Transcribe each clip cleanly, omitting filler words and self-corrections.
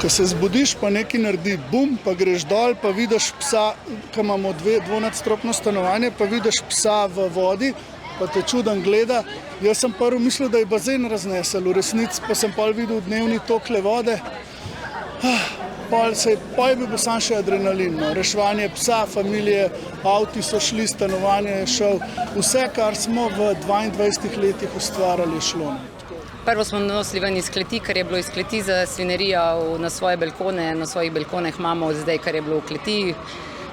Ko se zbudiš, pa nekaj naredi bum, pa greš dol, pa vidiš psa, ko imamo dvonadstropno stanovanje, pa vidiš psa v vodi, pa te čuden gleda. Jaz sem prvo mislil, da je bazen raznesel, v resnici pa sem pol videl dnevni tokle vode. Pol je bil sam še adrenalin, no. Reševanje psa, familije, avti so šli, stanovanje je šel. Vse, kar smo v 22 letih ustvarjali, je šlo. Prvo smo nosili ven iz kleti, ker je bilo iz kleti za svinerijo na svoje balkone. Na svojih balkoneh imamo zdaj, kar je bilo v kleti,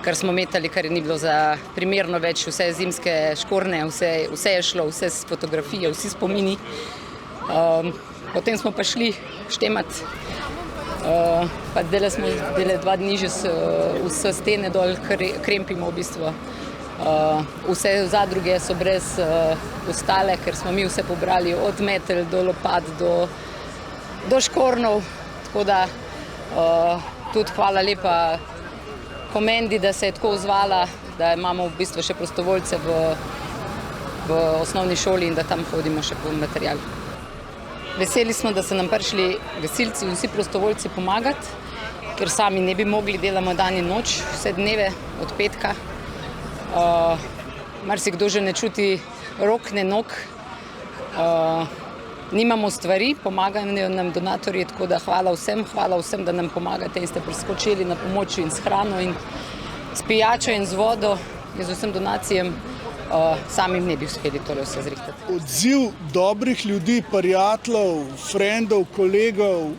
kar smo metali, kar ni bilo za primerno več, vse zimske škorne, vse je šlo, vse fotografije, vsi spomini. Potem smo pa šli štemat, pa zdaj smo 2 dni že vse stene dol krempimo v bistvu. Vse zadruge so brez ostale, ker smo mi vse pobrali od metel do lopat do škornov, tako da tudi hvala lepa Komendi, da se je tako odzvala, da imamo v bistvu še prostovoljce v osnovni šoli in da tam hodimo še po material. Veseli smo, da so nam prišli gasilci in vsi prostovoljci pomagati, ker sami ne bi mogli, delamo dan in noč, vse dneve od petka. Marsikdo že ne čuti rok, ne nog, nimamo stvari, pomagajo nam donatorji, tako da hvala vsem, da nam pomagate in ste priskočili na pomoč in s hrano in s pijačo in z vodo in z vsem donacijam, samim ne bi uspeli tole vse zrihtati. Odziv dobrih ljudi, prijateljev, frendov, kolegov,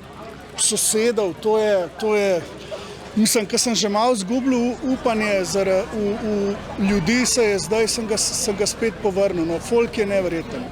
sosedov, to je mislim, ko sem že malo zgubil upanje v ljudi, zdaj sem ga spet povrnil. No, folk je neverjeten.